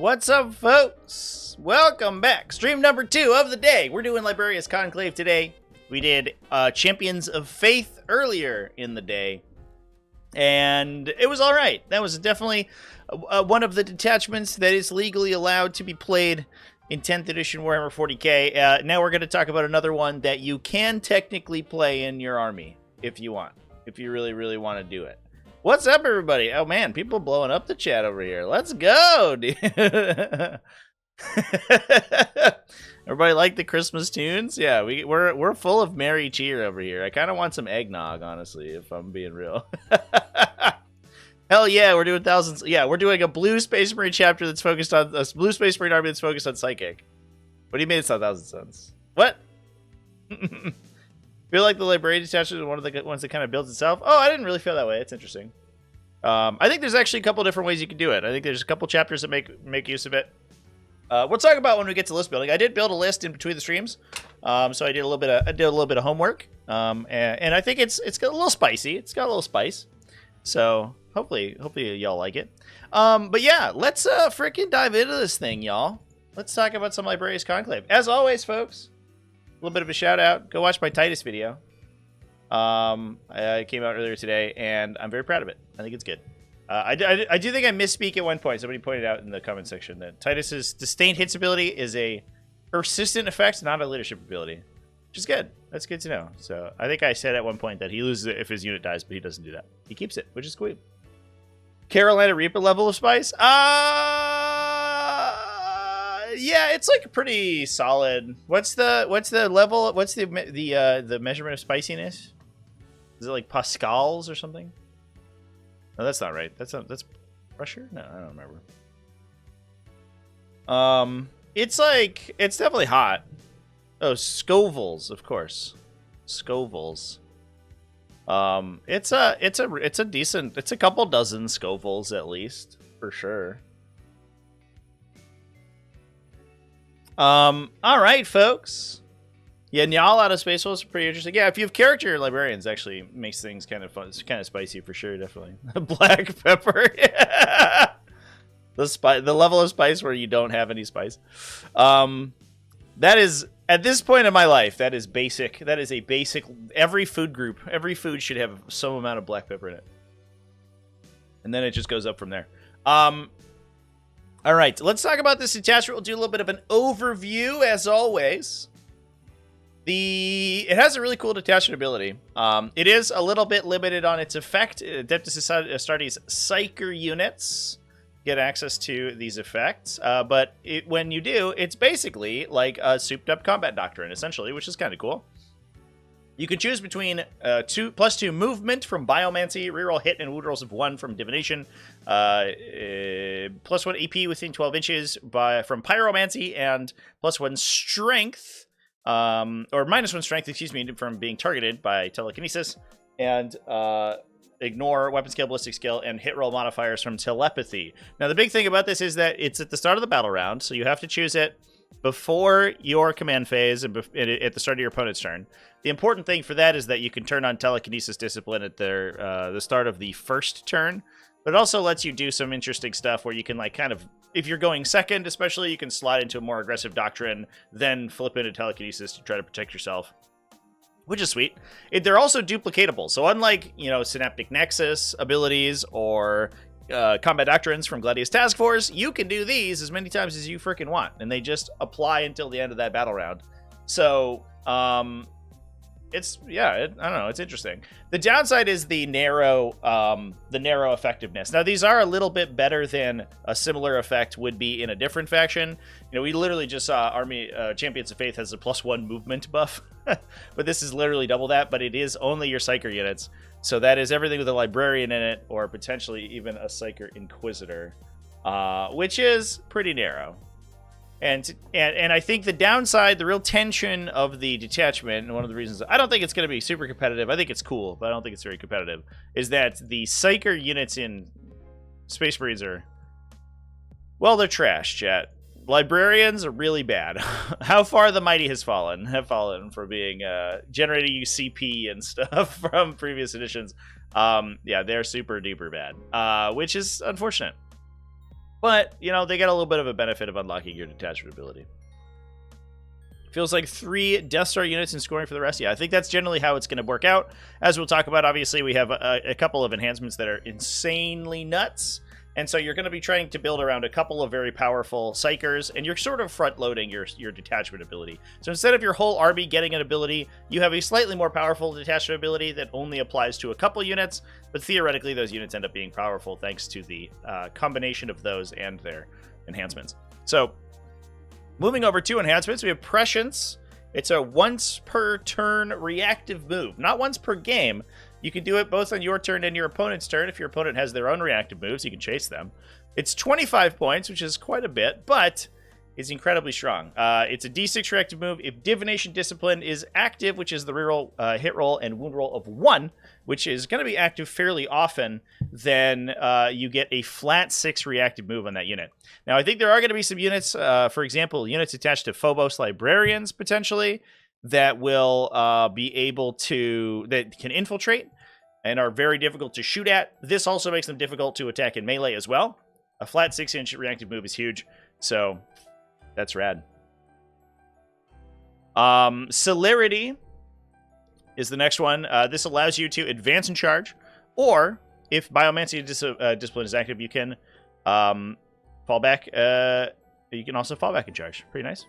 What's up, folks? Welcome back. Stream number 2 of the day. We're doing Librarius Conclave today. We did Champions of Faith earlier in the day, and it was all right. That was definitely one of the detachments that is legally allowed to be played in 10th edition Warhammer 40k. Now we're going to talk about another one that you can technically play in your army if you want, if you really, really want to do it. What's up, everybody? Oh, man, people blowing up the chat over here. Let's go, dude. Everybody like the Christmas tunes? Yeah, we're full of merry cheer over here. I kind of want some eggnog, honestly, if I'm being real. Hell yeah, we're doing thousands. Yeah, we're doing a Blue Space Marine chapter that's focused on a Blue Space Marine army that's focused on Psychic. What do you mean it's not Thousand Suns? What? Feel like the Librarian detachment is one of the ones that kind of builds itself. Oh, I didn't really feel that way. It's interesting. I think there's actually a couple different ways you can do it. I think there's a couple chapters that make use of it. We'll talk about when we get to list building. I did build a list in between the streams, so I did a little bit of homework. And I think it's got a little spicy. It's got a little spice. So hopefully y'all like it. But yeah, let's freaking dive into this thing, y'all. Let's talk about some Librarius Conclave. As always, folks. A little bit of a shout out. Go watch my Titus video. It came out earlier today, and I'm very proud of it. I think it's good. I do think I misspeak at one point. Somebody pointed out in the comment section that Titus's disdained hits ability is a persistent effect, not a leadership ability, which is good. That's good to know. So I think I said at one point that he loses it if his unit dies, but he doesn't do that. He keeps it, which is cool. Carolina Reaper level of spice? Yeah, it's like pretty solid. What's the level? What's the measurement of spiciness? Is it like pascals or something? No, that's not right. That's pressure? No, I don't remember. It's definitely hot. Oh, Scovilles, of course. Scovilles. It's a decent. It's a couple dozen Scovilles at least, for sure. All right, folks. Yeah, Nyal out of Space Wolves is pretty interesting. Yeah, if you have character librarians, actually makes things kind of fun. It's kind of spicy for sure, definitely. Black pepper. The level of spice where you don't have any spice. That is, at this point in my life, that is basic. That is a basic. Every food should have some amount of black pepper in it. And then it just goes up from there. All right, let's talk about this detachment. We'll do a little bit of an overview, as always. It has a really cool detachment ability. It is a little bit limited on its effect. Adeptus Astartes Psyker units get access to these effects, but when you do, it's basically like a souped-up combat doctrine, essentially, which is kind of cool. You can choose between +2 movement from Biomancy, reroll hit and wound rolls of 1 from Divination, +1 AP within 12 inches from Pyromancy, and +1 strength, or -1 strength, excuse me, from being targeted by telekinesis, and ignore weapon skill, ballistic skill, and hit roll modifiers from telepathy. Now, the big thing about this is that it's at the start of the battle round, so you have to choose it before your command phase and at the start of your opponent's turn. The important thing for that is that you can turn on Telekinesis Discipline at the start of the first turn, but it also lets you do some interesting stuff where you can, like, kind of, if you're going second especially, you can slide into a more aggressive doctrine, then flip into Telekinesis to try to protect yourself, which is sweet. They're also duplicatable, so unlike, Synaptic Nexus abilities or combat doctrines from Gladius Task Force, you can do these as many times as you freaking want, and they just apply until the end of that battle round. So, I don't know, it's interesting. The downside is the narrow effectiveness. Now, these are a little bit better than a similar effect would be in a different faction. We literally just saw Champions of Faith has a +1 movement buff, but this is literally double that, but it is only your Psyker units. So that is everything with a Librarian in it, or potentially even a Psyker Inquisitor, which is pretty narrow. And I think the downside, the real tension of the detachment, and one of the reasons I don't think it's going to be super competitive, I think it's cool, but I don't think it's very competitive, is that the Psyker units in Space Marines are, well, they're trash, chat. Librarians are really bad. How far the mighty have fallen for being generating you CP and stuff from previous editions. Yeah, they're super duper bad, which is unfortunate. But, you know, they get a little bit of a benefit of unlocking your detachment ability. Feels like 3 Death Star units and scoring for the rest. Yeah, I think that's generally how it's going to work out. As we'll talk about, obviously, we have a couple of enhancements that are insanely nuts. And so you're going to be trying to build around a couple of very powerful Psychers, and you're sort of front-loading your detachment ability. So instead of your whole army getting an ability, you have a slightly more powerful detachment ability that only applies to a couple units, but theoretically those units end up being powerful thanks to the combination of those and their enhancements. So moving over to enhancements, we have Prescience. It's a once per turn reactive move, not once per game. You can do it both on your turn and your opponent's turn. If your opponent has their own reactive moves, you can chase them. It's 25 points, which is quite a bit, but is incredibly strong. It's a D6 reactive move. If Divination Discipline is active, which is the reroll, hit roll, and wound roll of 1, which is going to be active fairly often, then you get a flat 6 reactive move on that unit. Now, I think there are going to be some units, for example, units attached to Phobos Librarians, potentially, that will be able to, that can infiltrate and are very difficult to shoot at. This also makes them difficult to attack in melee as well. A flat 6-inch reactive move is huge, so that's rad. Celerity is the next one. This allows you to advance and charge, or if Biomancy Discipline is active, you can fall back. You can also fall back and charge. Pretty nice.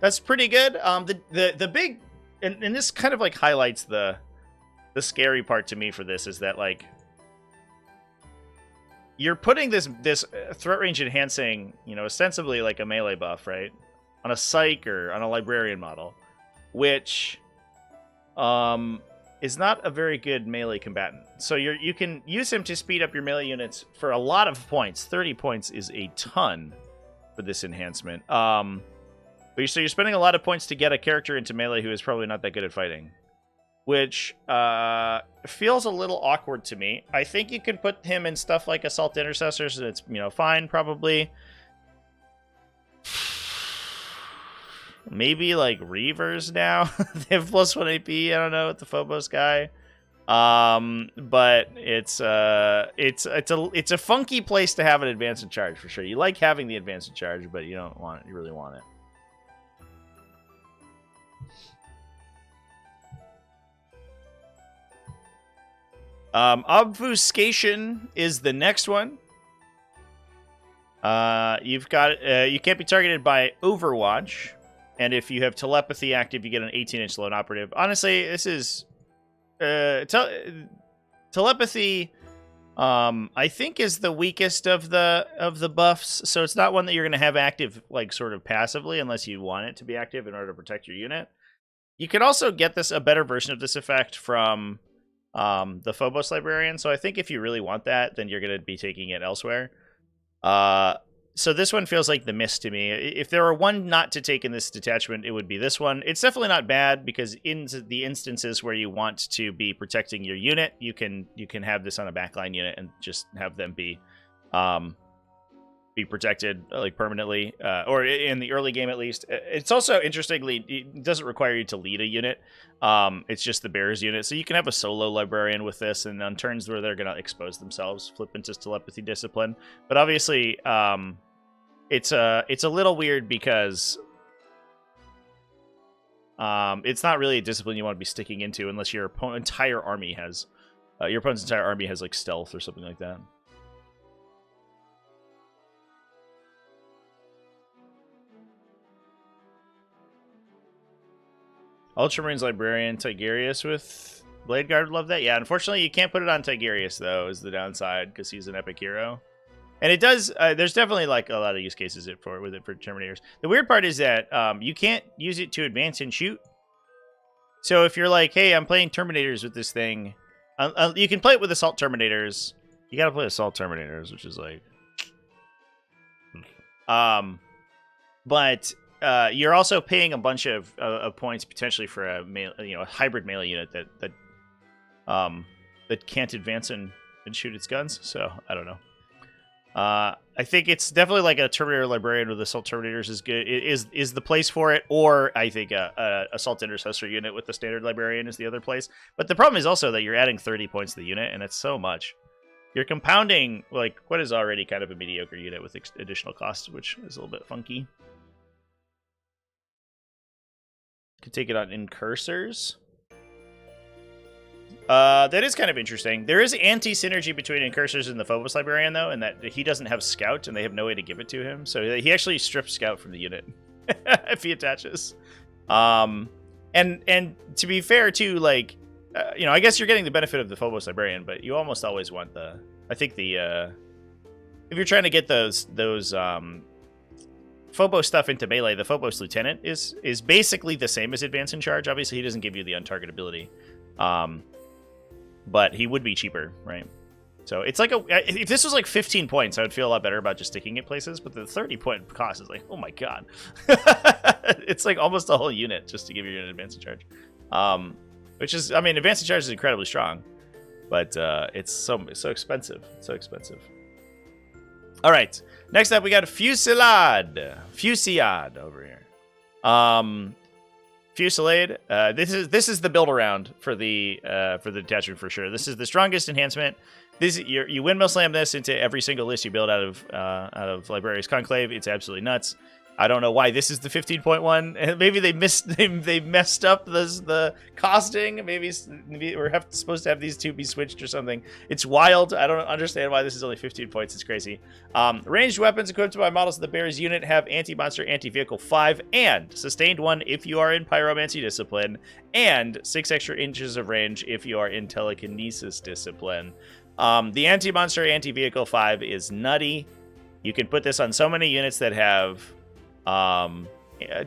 That's pretty good. The big, and this kind of like highlights the scary part to me for this is that like you're putting this threat range enhancing, you know, ostensibly like a melee buff, right, on a psych or on a librarian model, which is not a very good melee combatant. So you can use him to speed up your melee units for a lot of points. 30 points is a ton for this enhancement. So you're spending a lot of points to get a character into melee who is probably not that good at fighting, which feels a little awkward to me. I think you can put him in stuff like Assault Intercessors, and it's, you know, fine, probably. Maybe like Reavers now. They have +1 AP, I don't know, with the Phobos guy. But it's a funky place to have an advance and charge for sure. You like having the advance and charge, but you don't want it. You really want it. Obfuscation is the next one. You've got you can't be targeted by Overwatch, and if you have telepathy active, you get an 18-inch lone operative. Honestly, this is telepathy. I think is the weakest of the buffs, so it's not one that you're going to have active like sort of passively unless you want it to be active in order to protect your unit. You could also get a better version of this effect from the Phobos Librarian, so I think if you really want that, then you're going to be taking it elsewhere. So this one feels like the miss to me. If there were one not to take in this detachment, it would be this one. It's definitely not bad, because in the instances where you want to be protecting your unit, you can have this on a backline unit and just have them be protected like permanently, or in the early game at least. It's also, interestingly, it doesn't require you to lead a unit. It's just the bearers unit, so you can have a solo librarian with this, and on turns where they're going to expose themselves, flip into telepathy discipline. But obviously, it's a little weird because it's not really a discipline you want to be sticking into unless your entire army has your opponent's entire army has like stealth or something like that. Ultramarines Librarian Tigurius with Blade Guard, love that. Yeah, unfortunately you can't put it on Tigurius though, is the downside, because he's an epic hero. And it does, there's definitely like a lot of use cases with it for Terminators. The weird part is that you can't use it to advance and shoot. So if you're like, hey, I'm playing Terminators with this thing, you can play it with Assault Terminators. You gotta play Assault Terminators, which is like... But you're also paying a bunch of points potentially for a hybrid melee unit that can't advance and shoot its guns. So I don't know. I think it's definitely like a Terminator Librarian with Assault Terminators is good. Is the place for it, or I think a Assault Intercessor unit with the standard Librarian is the other place. But the problem is also that you're adding 30 points to the unit, and it's so much. you're compounding like what is already kind of a mediocre unit with additional costs, which is a little bit funky. Could take it on incursors. That is kind of interesting. There is anti-synergy between incursors and the Phobos Librarian, though, in that he doesn't have Scout, and they have no way to give it to him. So he actually strips Scout from the unit if he attaches. And to be fair, too, like, you know, I guess you're getting the benefit of the Phobos Librarian, but you almost always want the... I think the... if you're trying to get those Phobos stuff into melee, the Phobos Lieutenant is basically the same as Advance in Charge. Obviously, he doesn't give you the untargetability. But he would be cheaper, right? So it's like if this was like 15 points, I would feel a lot better about just sticking it places. But the 30-point cost is like, oh my god, it's like almost a whole unit just to give you an Advance in Charge. Which is, I mean, Advance in Charge is incredibly strong, but it's so expensive, so expensive. All right, next up we got Fusillade over here. Fusillade. This is the build around for the detachment for sure. This is the strongest enhancement. You windmill slam this into every single list you build out of Librarius Conclave. It's absolutely nuts. I don't know why this is the 15.1. Maybe they messed up the costing. Maybe we're supposed to have these two be switched or something. It's wild. I don't understand why this is only 15 points. It's crazy. Ranged weapons equipped by models of the Bears unit have anti-monster, anti-vehicle 5, and sustained 1 if you are in Pyromancy discipline, and 6 extra inches of range if you are in Telekinesis discipline. The anti-monster, anti-vehicle 5 is nutty. You can put this on so many units that have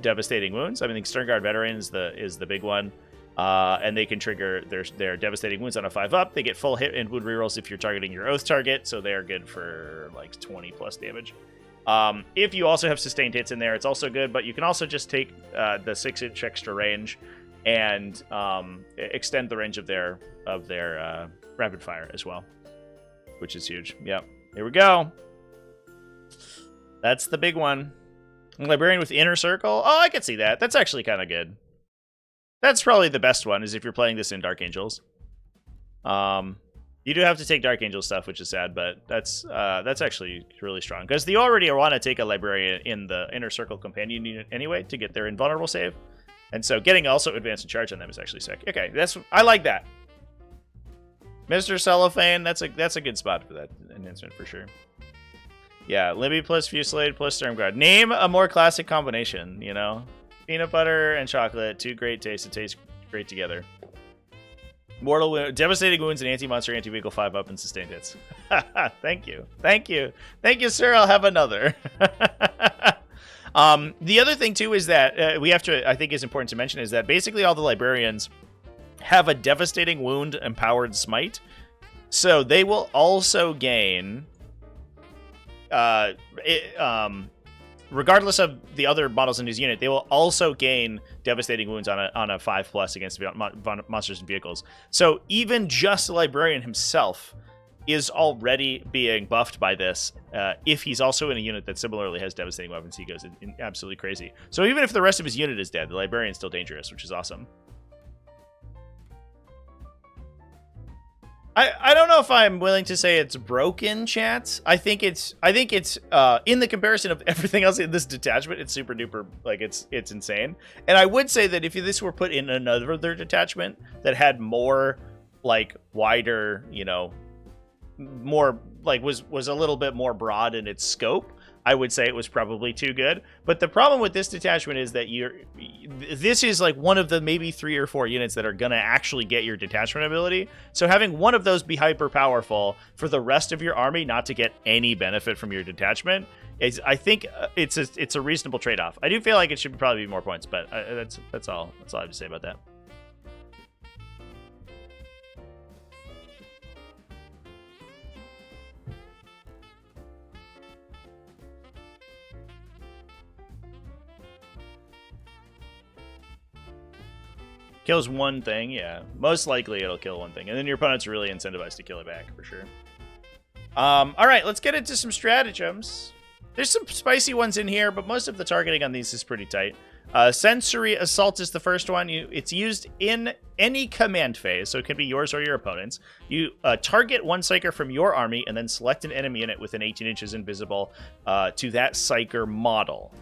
devastating wounds. I think Sternguard Veteran is the big one, and they can trigger their devastating wounds on a 5-up. They get full hit and wound rerolls if you're targeting your oath target, so they are good for like 20 plus damage. If you also have sustained hits in there, it's also good, but you can also just take the 6-inch extra range and extend the range of their rapid fire as well, which is huge. Yep, here we go. That's the big one. Librarian with Inner Circle. Oh, I could see that. That's actually kind of good. That's probably the best one, is if you're playing this in Dark Angels. You do have to take Dark Angel stuff, which is sad, but that's actually really strong. Because you already want to take a Librarian in the Inner Circle companion unit anyway to get their invulnerable save. And so getting also Advance in Charge on them is actually sick. Okay, I like that. Mr. Cellophane, that's a good spot for that enhancement for sure. Yeah, Libby plus Fusillade plus Stormguard. Name a more classic combination, you know? Peanut butter and chocolate, 2 great tastes. It tastes great together. Devastating wounds and anti-monster, anti-vehicle 5-up and sustained hits. Thank you. Thank you. Thank you, sir. I'll have another. The other thing, too, is that we have to, I think is important to mention, is that basically all the Librarians have a devastating wound empowered smite. So they will also gain... regardless of the other models in his unit, they will also gain devastating wounds on a 5+ against monsters and vehicles. So even just the Librarian himself is already being buffed by this. If he's also in a unit that similarly has devastating weapons, he goes in absolutely crazy. So even if the rest of his unit is dead, the Librarian's still dangerous, which is awesome. I don't know if I'm willing to say it's broken, chat. I think it's in the comparison of everything else in this detachment, it's super duper, like it's insane. And I would say that if this were put in another detachment that had more like wider, you know, more like was a little bit more broad in its scope, I would say it was probably too good. But the problem with this detachment is that this is like one of the maybe 3 or 4 units that are going to actually get your detachment ability. So having one of those be hyper powerful for the rest of your army not to get any benefit from your detachment is, I think it's a reasonable trade-off. I do feel like it should probably be more points, but that's all I have to say about that. Kills one thing, yeah. Most likely it'll kill one thing. And then your opponent's really incentivized to kill it back, for sure. Alright, let's get into some stratagems. There's some spicy ones in here, but most of the targeting on these is pretty tight. Sensory Assault is the first one. It's used in any command phase, so it can be yours or your opponent's. You target one Psyker from your army and then select an enemy unit within 18 inches invisible to that Psyker model.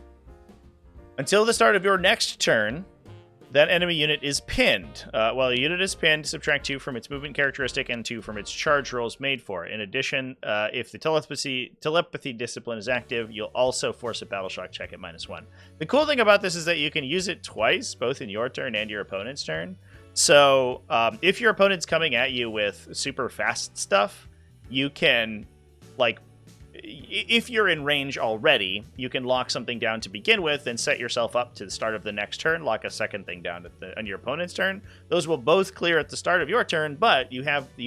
Until the start of your next turn, that enemy unit is pinned. While a unit is pinned, subtract 2 from its movement characteristic and 2 from its charge rolls made for it. In addition, if the telepathy discipline is active, you'll also force a battle shock check at -1. The cool thing about this is that you can use it twice, both in your turn and your opponent's turn. So if your opponent's coming at you with super fast stuff, you can, like, if you're in range already, you can lock something down to begin with and set yourself up to the start of the next turn, lock a second thing down on your opponent's turn. Those will both clear at the start of your turn, but you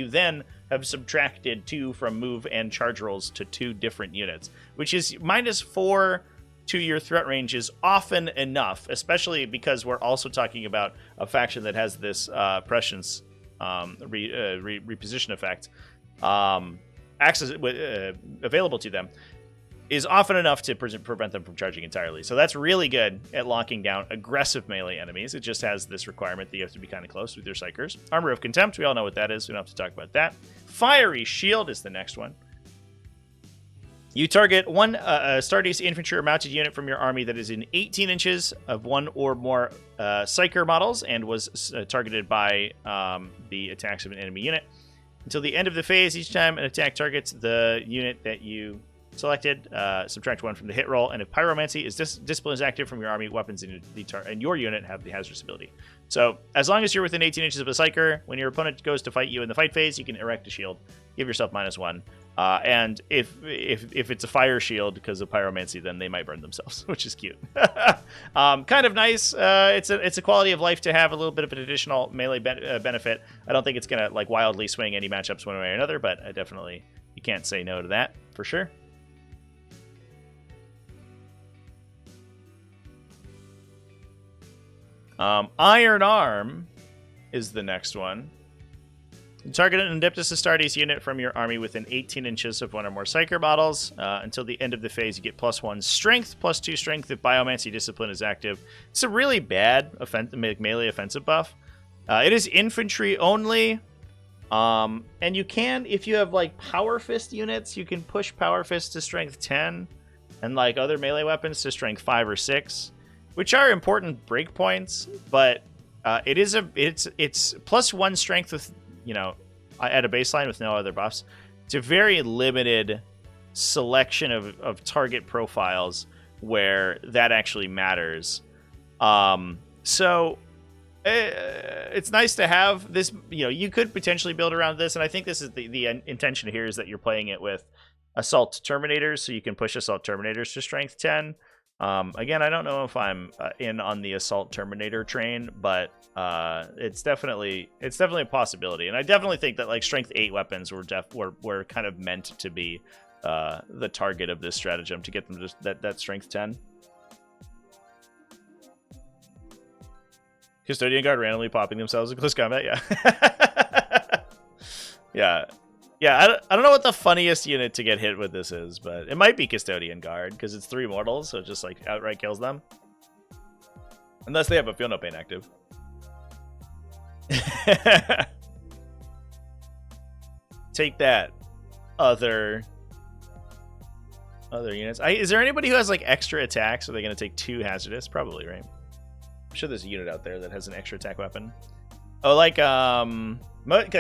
then have subtracted 2 from move and charge rolls to 2 different units, which is -4 to your threat range is often enough, especially because we're also talking about a faction that has this prescience reposition effect. Access available to them is often enough to prevent them from charging entirely. So that's really good at locking down aggressive melee enemies. It just has this requirement that you have to be kind of close with your Psykers. Armor of Contempt, we all know what that is. We don't have to talk about that. Fiery Shield is the next one. You target one Stardust infantry or mounted unit from your army that is in 18 inches of one or more Psyker models and was targeted by the attacks of an enemy unit. Until the end of the phase, each time an attack targets the unit that you selected, subtract 1 from the hit roll, and if Pyromancy is discipline is active from your army, weapons and your unit have the hazardous ability. So as long as you're within 18 inches of a Psyker, when your opponent goes to fight you in the fight phase, you can erect a shield, give yourself -1. And if it's a fire shield because of Pyromancy, then they might burn themselves, which is cute. Kind of nice. It's a quality of life to have a little bit of an additional melee benefit. I don't think it's gonna like wildly swing any matchups one way or another, but definitely you can't say no to that for sure. Iron Arm is the next one. Target an Indiptus Astartes unit from your army within 18 inches of one or more Psyker models. Until the end of the phase, you get +1 Strength, +2 Strength if Biomancy Discipline is active. It's a really bad melee offensive buff. It is infantry only. And you can, if you have like Power Fist units, you can push Power Fist to Strength 10 and like other melee weapons to Strength 5 or 6, which are important breakpoints, but it's +1 Strength with, you know, at a baseline with no other buffs. It's a very limited selection of target profiles where that actually matters. So it's nice to have this. You know, you could potentially build around this, and I think this is the intention here is that you're playing it with Assault Terminators, so you can push Assault Terminators to Strength 10. Again, I don't know if I'm in on the Assault Terminator train, but it's definitely a possibility. And I definitely think that like Strength 8 weapons were kind of meant to be the target of this stratagem to get them to that Strength 10. Custodian Guard randomly popping themselves in close combat, yeah. Yeah, I don't know what the funniest unit to get hit with this is, but it might be Custodian Guard, because it's 3 mortals, so it just like outright kills them. Unless they have a Feel No Pain active. Take that, other units. Is there anybody who has like extra attacks? Are they going to take 2 hazardous? Probably, right? I'm sure there's a unit out there that has an extra attack weapon. Oh, like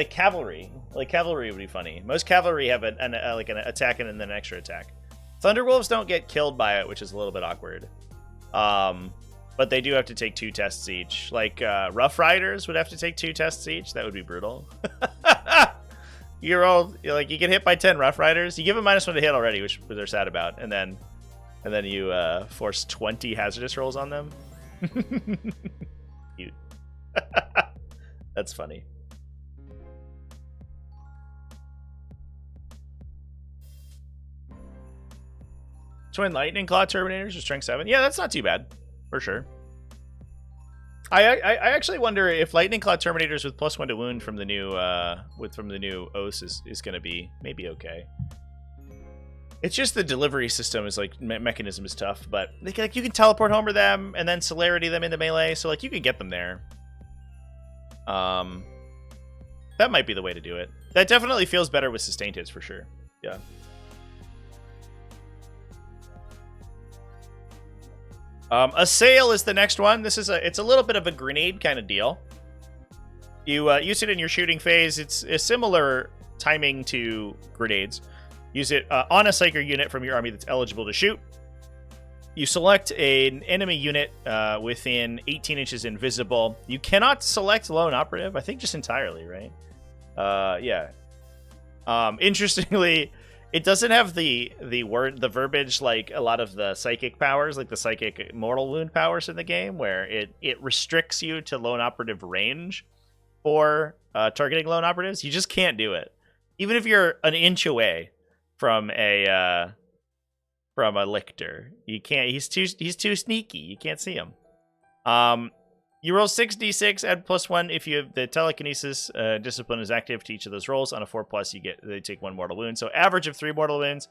cavalry. Like cavalry would be funny. Most cavalry have an attack and then an extra attack. Thunderwolves don't get killed by it, which is a little bit awkward. But they do have to take 2 tests each. Like Rough Riders would have to take 2 tests each. That would be brutal. You get hit by 10 Rough Riders. You give them -1 to hit already, which they're sad about, and then you force 20 hazardous rolls on them. Cute. That's funny. Twin Lightning Claw Terminators or Strength 7. Yeah, that's not too bad, for sure. I actually wonder if Lightning Claw Terminators with +1 to wound from the new OS is going to be maybe okay. It's just the delivery system is like mechanism is tough, but like you can teleport homer them and then celerity them into melee, so like you could get them there. That might be the way to do it. That definitely feels better with sustained hits for sure. Yeah. Assail is the next one. This is it's a little bit of a grenade kind of deal. You use it in your shooting phase. It's a similar timing to grenades. Use it on a Psyker unit from your army that's eligible to shoot. You select an enemy unit within 18 inches invisible. You cannot select lone operative, I think just entirely, right? Yeah. Interestingly, it doesn't have the verbiage like a lot of the psychic powers, like the psychic mortal wound powers in the game, where it restricts you to lone operative range for targeting lone operatives. You just can't do it, even if you're an inch away from a lictor. You can't. He's too sneaky. You can't see him. You roll 6d6, add +1 if you have the telekinesis discipline is active to each of those rolls. On a 4+, they take 1 mortal wound. So average of 3 mortal wounds,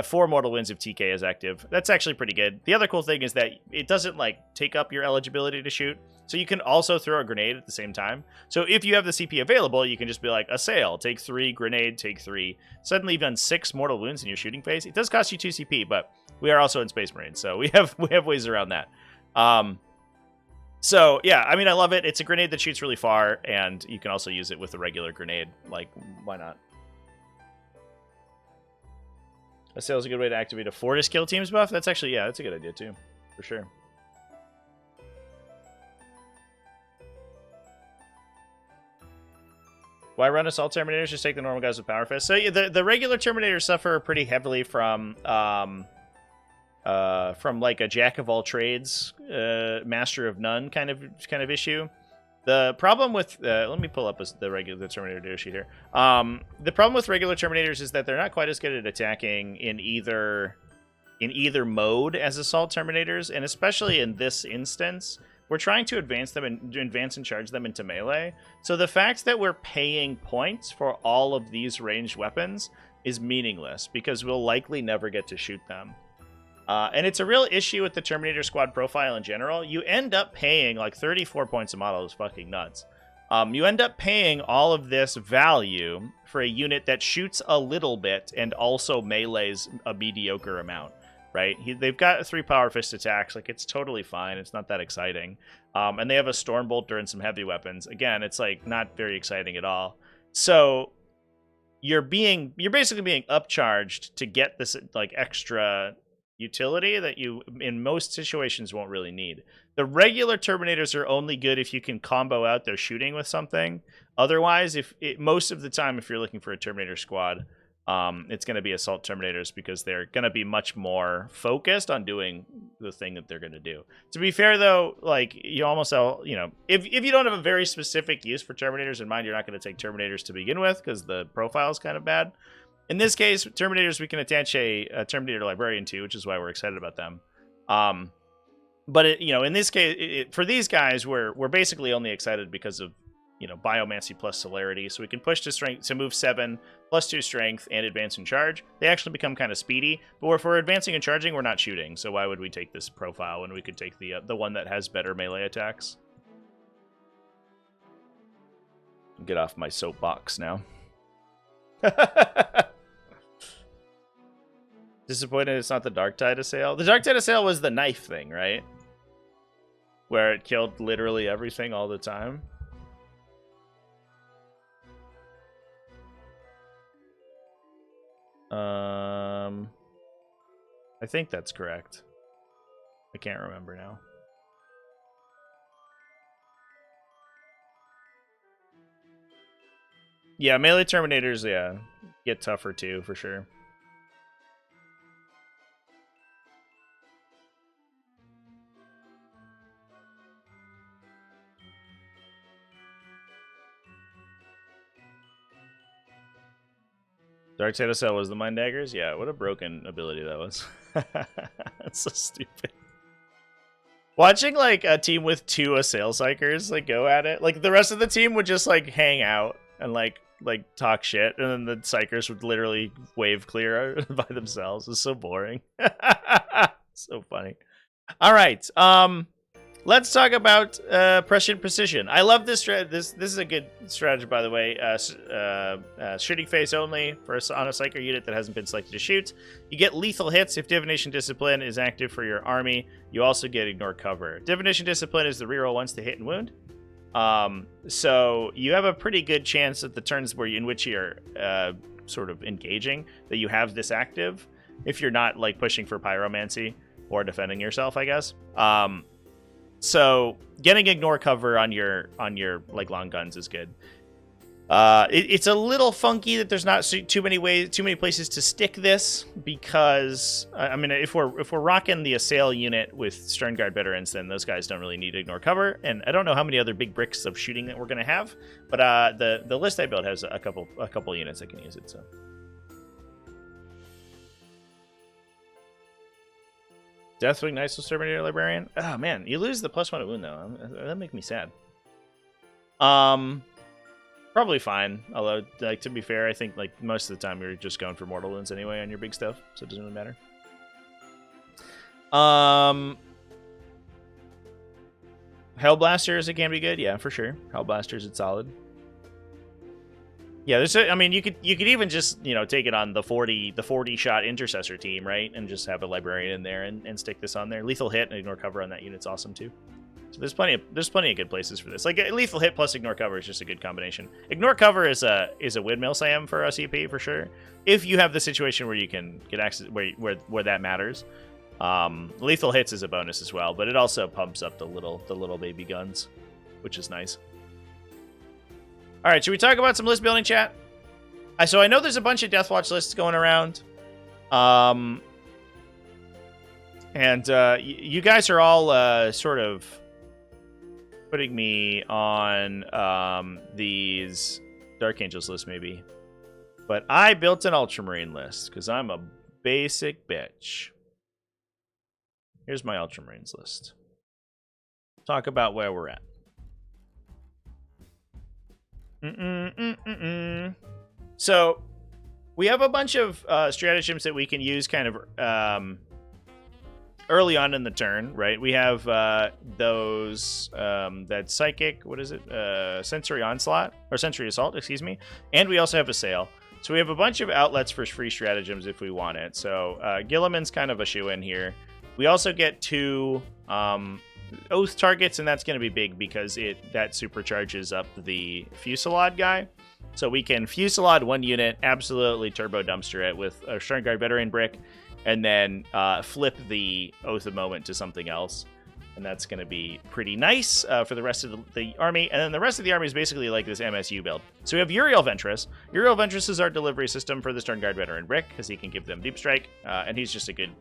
4 mortal wounds if TK is active. That's actually pretty good. The other cool thing is that it doesn't like take up your eligibility to shoot, so you can also throw a grenade at the same time. So if you have the CP available, you can just be like, assail, take 3, grenade, take 3. Suddenly you've done 6 mortal wounds in your shooting phase. It does cost you 2 CP, but we are also in Space Marines, so we have ways around that. So, yeah, I mean, I love it. It's a grenade that shoots really far, and you can also use it with a regular grenade. Like, why not? Assail is a good way to activate a Fortis kill teams buff. That's actually, yeah, that's a good idea, too. For sure. Why run Assault Terminators? Just take the normal guys with Power Fist. So, yeah, the regular Terminators suffer pretty heavily from like a jack of all trades, master of none kind of issue. The problem with let me pull up the regular Terminator data sheet here. The problem with regular Terminators is that they're not quite as good at attacking in either mode as Assault Terminators, and especially in this instance, we're trying to advance and charge them into melee. So the fact that we're paying points for all of these ranged weapons is meaningless because we'll likely never get to shoot them. And it's a real issue with the Terminator squad profile in general. You end up paying like 34 points a model is fucking nuts. You end up paying all of this value for a unit that shoots a little bit and also melees a mediocre amount, right? They've got 3 Power Fist attacks. Like, it's totally fine. It's not that exciting. And they have a Storm Bolter and some heavy weapons. Again, it's like not very exciting at all. So you're basically being upcharged to get this like extra utility that you in most situations won't really need. The regular Terminators are only good if you can combo out their shooting with something. Otherwise, most of the time if you're looking for a Terminator squad, it's going to be Assault Terminators because they're going to be much more focused on doing the thing that they're going to do. To be fair though, like you almost if you don't have a very specific use for Terminators in mind, you're not going to take Terminators to begin with because the profile is kind of bad. In this case, Terminators, we can attach a Terminator Librarian to, which is why we're excited about them. But in this case, for these guys, we're basically only excited because of Biomancy plus Celerity, so we can push to strength to move 7 +2 strength and advance and charge. They actually become kind of speedy, but if we're advancing and charging, we're not shooting. So why would we take this profile when we could take the one that has better melee attacks? Get off my soapbox now. Disappointed it's not the Dark Tide Assail. The Dark Tide Assail was the knife thing, right? Where it killed literally everything all the time. I think that's correct. I can't remember now. Yeah, melee Terminators, yeah, get tougher too, for sure. Dark Tide Assail was the Mind Daggers? Yeah, what a broken ability that was. That's so stupid. Watching, like, a team with 2 Assail Psychers, like, go at it. Like, the rest of the team would just, like, hang out and, like, like talk shit, and then the psychers would literally wave clear by themselves. It's so boring. So funny. All right. Let's talk about prescient precision. I love this strategy. This is a good strategy, by the way. Shooting phase only on a psyker unit that hasn't been selected to shoot. You get lethal hits if Divination Discipline is active for your army. You also get ignore cover. Divination Discipline is the reroll once to hit and wound. So you have a pretty good chance at the turns in which you're sort of engaging that you have this active. If you're not like pushing for pyromancy or defending yourself, I guess. So getting ignore cover on your like long guns is good. It's a little funky that there's not too many places to stick this, because I mean, if we're rocking the assail unit with Stern Guard veterans, then those guys don't really need to ignore cover. And I don't know how many other big bricks of shooting that we're gonna have, but the list I built has a couple units that can use it. So. Deathwing Nice with Terminator Librarian. Oh man, you lose the +1 to wound though. That make me sad. Probably fine. Although, like, to be fair, I think like most of the time you're just going for mortal wounds anyway on your big stuff, so it doesn't really matter. Hellblasters, it can be good, yeah, for sure. Hellblasters, it's solid. Yeah, I mean, you could even just, you know, take it on the 40 shot intercessor team, right, and just have a librarian in there and stick this on there. Lethal hit and ignore cover on that unit's awesome too. So there's plenty of good places for this. Like lethal hit plus ignore cover is just a good combination. Ignore cover is a windmill slam for OCP for sure. If you have the situation where you can get access where that matters. Lethal hits is a bonus as well, but it also pumps up the little baby guns, which is nice. All right, should we talk about some list building, chat? So I know there's a bunch of Deathwatch lists going around. You guys are all sort of putting me on these Dark Angels lists, maybe. But I built an Ultramarine list because I'm a basic bitch. Here's my Ultramarines list. Talk about where we're at. So we have a bunch of stratagems that we can use kind of early on in the turn, right? We have those that psychic, what is it? Sensory Onslaught or Sensory Assault, excuse me. And we also have Assail. So we have a bunch of outlets for free stratagems if we want it. So Gilliman's kind of a shoe-in here. We also get 2 Oath targets, and that's going to be big because that supercharges up the Fusillade guy. So we can Fusillade 1 unit, absolutely turbo dumpster it with a Stern Guard veteran brick, and then flip the Oath of Moment to something else. And that's going to be pretty nice for the rest of the army. And then the rest of the army is basically like this MSU build. So we have Uriel Ventress. Uriel Ventress is our delivery system for the Stern Guard veteran brick, because he can give them deep strike, and he's just a good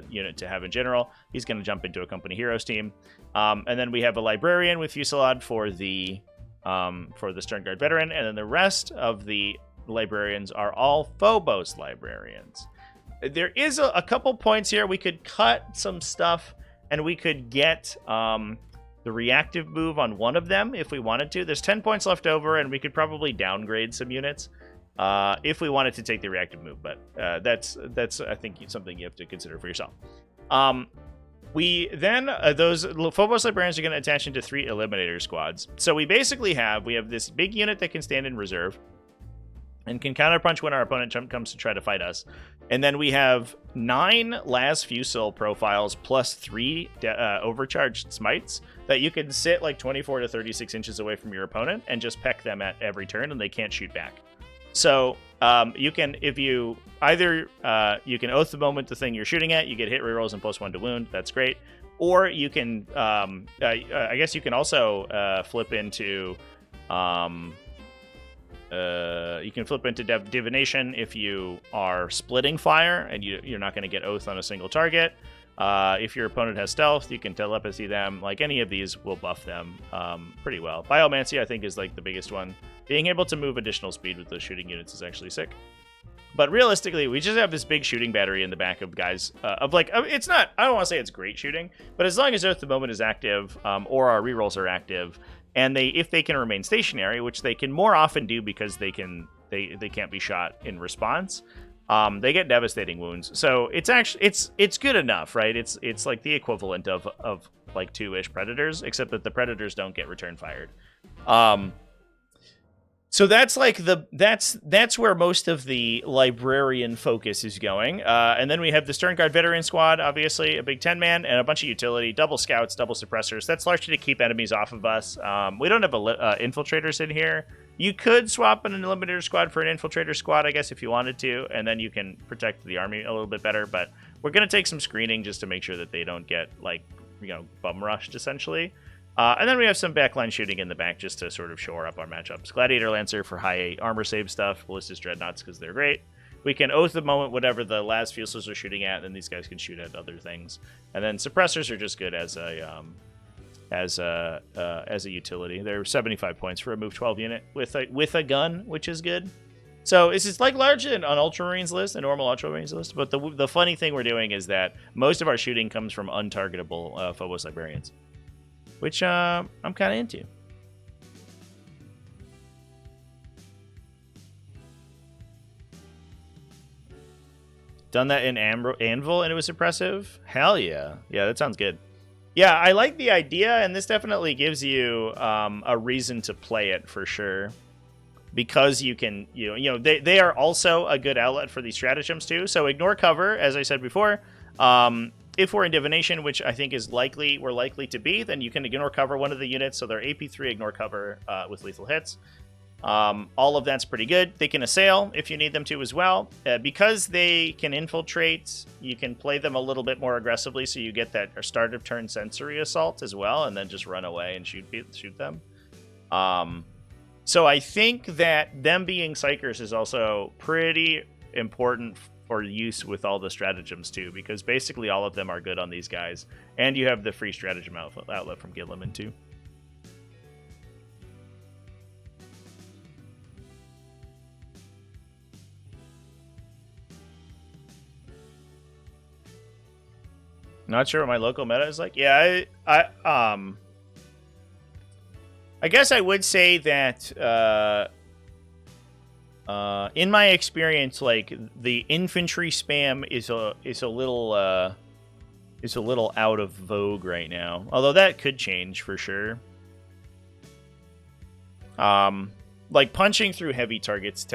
unit to have in general. He's going to jump into a company heroes team. And then we have a Librarian with Fusillade for the Stern Guard veteran, and then the rest of the Librarians are all Phobos Librarians. There is a couple points here. We could cut some stuff, and we could get the reactive move on one of them if we wanted to. There's 10 points left over, and we could probably downgrade some units if we wanted to take the reactive move. But that's I think something you have to consider for yourself. We then those Phobos Librarians are going to attach into 3 Eliminator squads. So we basically have this big unit that can stand in reserve and can counterpunch when our opponent comes to try to fight us. And then we have 9 Las Fusil profiles plus 3 overcharged smites that you can sit like 24 to 36 inches away from your opponent and just peck them at every turn, and they can't shoot back. So you can, if you either you can Oath the Moment the thing you're shooting at, you get hit rerolls and +1 to wound. That's great. Or you can, I guess you can also flip into. You can flip into Divination if you are splitting fire and you're not going to get Oath on a single target. If your opponent has stealth, you can telepathy them. Like, any of these will buff them pretty well. Biomancy, I think, is like the biggest one. Being able to move additional speed with those shooting units is actually sick. But realistically, we just have this big shooting battery in the back of guys. It's not, I don't want to say it's great shooting, but as long as Oath the Moment is active, or our rerolls are active, and if they can remain stationary, which they can more often do because they can't be shot in response, they get devastating wounds. So it's actually it's good enough, right? It's like the equivalent of like 2-ish predators, except that the predators don't get return fired. So that's like that's where most of the librarian focus is going. And then we have the Stern Guard veteran squad, obviously a big 10-man and a bunch of utility, double scouts, double suppressors. That's largely to keep enemies off of us. We don't have infiltrators in here. You could swap an eliminator squad for an infiltrator squad, I guess, if you wanted to, and then you can protect the army a little bit better. But we're gonna take some screening just to make sure that they don't get like bum rushed essentially. And then we have some backline shooting in the back just to sort of shore up our matchups. Gladiator Lancer for high armor save stuff. Ballistus Dreadnoughts because they're great. We can oath the moment whatever the last Fusiliers are shooting at, and then these guys can shoot at other things. And then Suppressors are just good as a utility. They're 75 points for a move 12 unit with a gun, which is good. So this is like largely an Ultramarines list, a normal Ultramarines list. But the funny thing we're doing is that most of our shooting comes from untargetable Phobos Librarians, which I'm kind of into. Done that in Anvil and it was impressive? Hell yeah. Yeah, that sounds good. Yeah, I like the idea, and this definitely gives you a reason to play it for sure. Because you can, they are also a good outlet for these stratagems too. So ignore cover, as I said before. If we're in divination, which I think is we're likely to be, then you can ignore cover one of the units. So they're AP3 ignore cover with lethal hits. All of that's pretty good. They can assail if you need them to as well. Because they can infiltrate, you can play them a little bit more aggressively, so you get that start of turn sensory assault as well, and then just run away and shoot them. So I think that them being psychers is also pretty important for use with all the stratagems too, because basically all of them are good on these guys, and you have the free stratagem outlet from Gilliman too. Not sure what my local meta is like. Yeah, I guess I would say that in my experience, like the infantry spam is a little out of vogue right now. Although that could change for sure. Like punching through heavy targets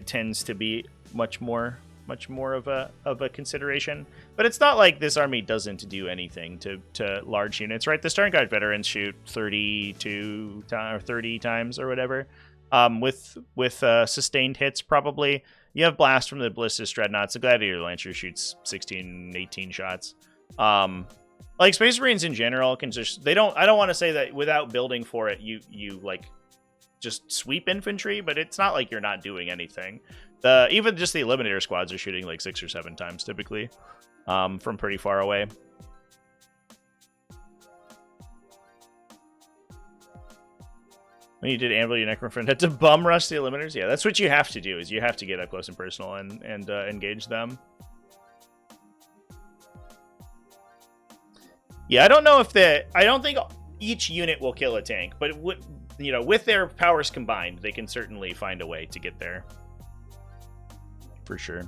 tends to be much more of a consideration. But it's not like this army doesn't do anything to large units, right? The Stern Guard veterans shoot 32 or 30 times or whatever, with sustained hits probably. You have blast from the Ballistus Dreadnoughts. The Gladiator Lancer shoots 16, 18 shots. Like Space Marines in general can just I don't want to say that without building for it you like just sweep infantry, but it's not like you're not doing anything. Even just the Eliminator squads are shooting like 6 or 7 times typically, from pretty far away. When you did Anvil, your Necrofriend had to bum rush the Eliminators. Yeah, that's what you have to do, is you have to get up close and personal and engage them. Yeah, I don't know if I don't think each unit will kill a tank, but with their powers combined, they can certainly find a way to get there. For sure.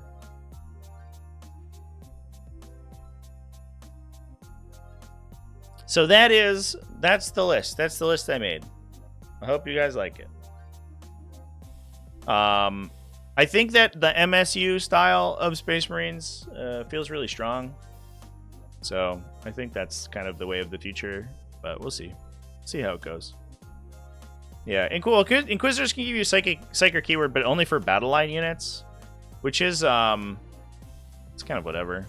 So that's the list. That's the list I made. I hope you guys like it. I think that the MSU style of Space Marines feels really strong. So I think that's kind of the way of the future, but we'll see. See how it goes. Yeah, and cool. Inquisitors can give you Psyker keyword, but only for battle line units, which is it's kind of whatever.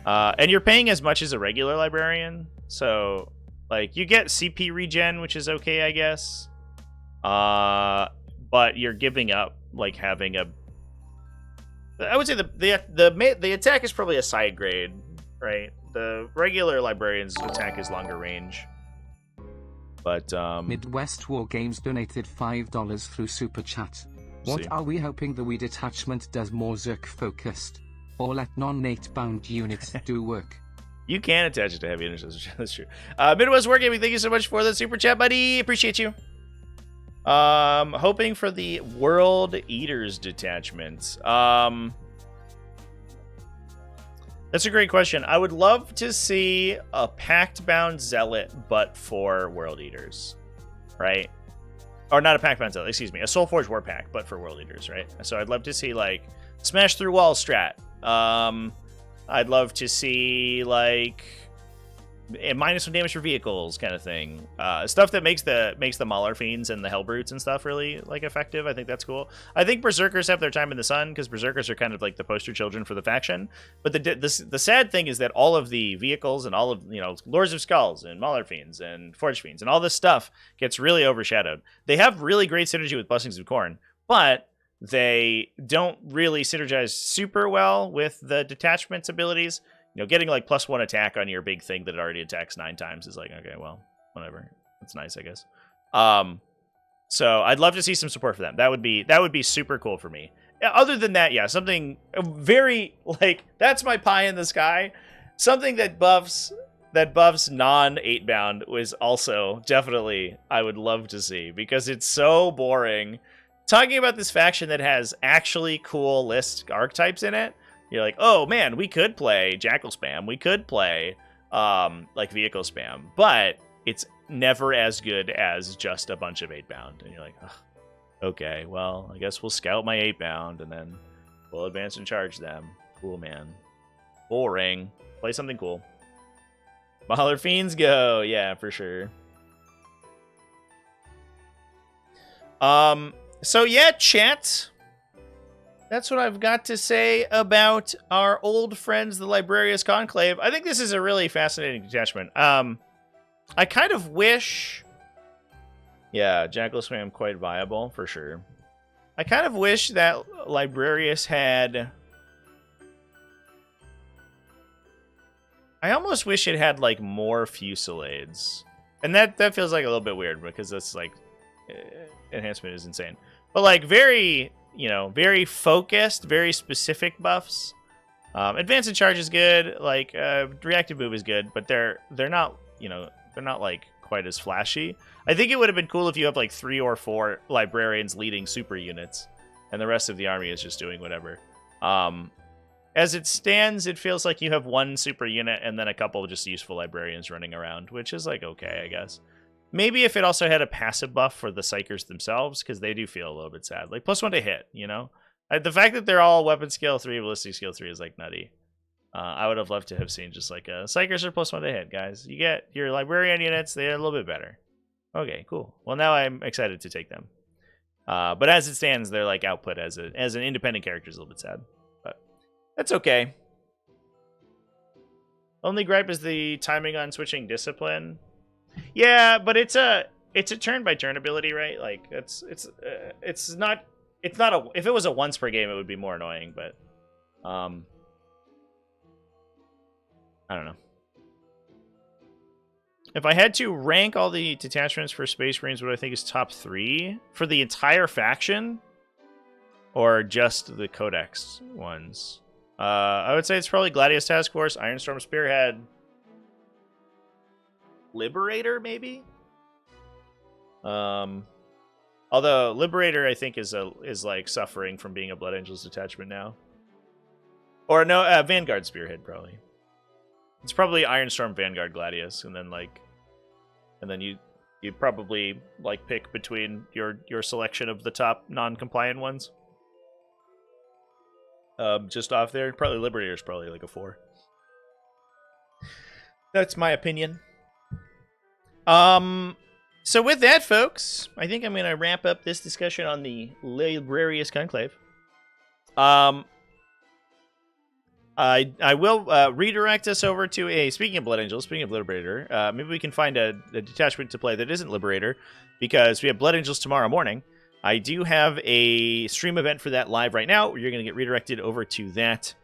And you're paying as much as a regular librarian, so like you get CP regen, which is okay, I guess. But you're giving up like having a. I would say the attack is probably a side grade, right? The regular librarian's attack is longer range. But Midwest War Games donated $5 through Super Chat. What are we hoping the Wii detachment does more Zerk focused? Or let non-Nate bound units do work? You can attach it to heavy interest. That's true. Midwest Wargaming, thank you so much for the super chat, buddy. Appreciate you. Hoping for the World Eaters detachments. That's a great question. I would love to see a Pact-bound Zealot, but for World Eaters, right? Or not a Pact-bound Zealot, excuse me. A Soulforged War Pack, but for World Eaters, right? So I'd love to see, like, Smash Through Walls strat. I'd love to see, like, a -1 damage for vehicles kind of thing. Stuff that makes the Mauler Fiends and the Hellbrutes and stuff really, like, effective. I think that's cool. I think Berserkers have their time in the sun, because Berserkers are kind of like the poster children for the faction. But the sad thing is that all of the vehicles and all of, you know, Lords of Skulls and Mauler Fiends and Forge Fiends and all this stuff gets really overshadowed. They have really great synergy with Blessings of Khorne, but they don't really synergize super well with the detachment's abilities. You know, getting like +1 attack on your big thing that already attacks 9 times is like, okay, well, whatever. That's nice, I guess. So I'd love to see some support for them. That would be super cool for me. Other than that, yeah, something very, like, that's my pie in the sky. Something that buffs non-8 bound was also definitely I would love to see, because it's so boring. Talking about this faction that has actually cool list archetypes in it, you're like, oh man, we could play Jackal spam, we could play like vehicle spam, but it's never as good as just a bunch of 8 bound. And you're like, ugh, okay, well, I guess we'll scout my 8 bound and then we'll advance and charge them. Cool, man. Boring. Play something cool. Mauler Fiends go, yeah, for sure. So yeah, chat. That's what I've got to say about our old friends, the Librarius Conclave. I think this is a really fascinating detachment. I kind of wish... Yeah, Jackal Spam quite viable, for sure. I kind of wish that Librarius had... I almost wish it had, like, more Fusillades. And that feels like a little bit weird, because that's, like... Enhancement is insane. But, like, very... You know, very focused, very specific buffs. Advance and charge is good. Like reactive move is good, but they're not, you know, they're not like quite as flashy. I think it would have been cool if you have like 3 or 4 librarians leading super units, and the rest of the army is just doing whatever. As it stands, it feels like you have 1 super unit and then a couple of just useful librarians running around, which is like okay, I guess. Maybe if it also had a passive buff for the Psychers themselves, because they do feel a little bit sad. Like, +1 to hit, you know? The fact that they're all weapon skill 3, ballistic skill 3 is, like, nutty. I would have loved to have seen just, like, a Psychers are +1 to hit, guys. You get your Librarian units, they're a little bit better. Okay, cool. Well, now I'm excited to take them. But as it stands, they're, like, output as an independent character is a little bit sad. But that's okay. Only gripe is the timing on switching discipline. Yeah, but it's a turn by turn ability, right? Like it's not a, if it was a once per game it would be more annoying, but I don't know. If I had to rank all the detachments for Space Marines, what I think is top 3 for the entire faction, or just the Codex ones, I would say it's probably Gladius Task Force, Ironstorm Spearhead, Liberator, maybe. Although Liberator, I think, is like suffering from being a Blood Angels detachment now. Or no, Vanguard Spearhead probably. It's probably Ironstorm, Vanguard, Gladius, and then you probably like pick between your selection of the top non-compliant ones. Just off there, probably Liberator is probably like a 4. That's my opinion. So with that, folks, I think I'm going to wrap up this discussion on the Librarius Conclave. I will redirect us over to a, speaking of Blood Angels, speaking of Liberator, maybe we can find a detachment to play that isn't Liberator, because we have Blood Angels tomorrow morning. I do have a stream event for that live right now. You're going to get redirected over to that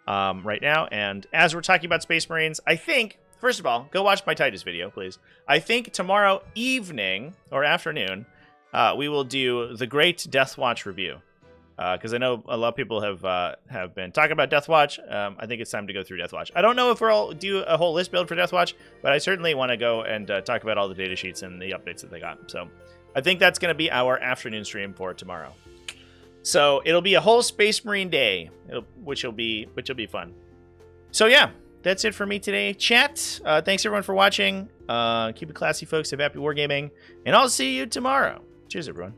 right now. And as we're talking about Space Marines, I think... First of all, go watch my Titus video, please. I think tomorrow evening or afternoon, we will do the Great Death Watch review. because I know a lot of people have been talking about Deathwatch. I think it's time to go through Deathwatch. I don't know if we'll do a whole list build for Deathwatch, but I certainly want to go and talk about all the data sheets and the updates that they got. So I think that's going to be our afternoon stream for tomorrow. So it'll be a whole Space Marine day, which will be fun. So yeah, that's it for me today, chat. Thanks everyone for watching. Keep it classy, folks. Have happy wargaming, and I'll see you tomorrow. Cheers, everyone.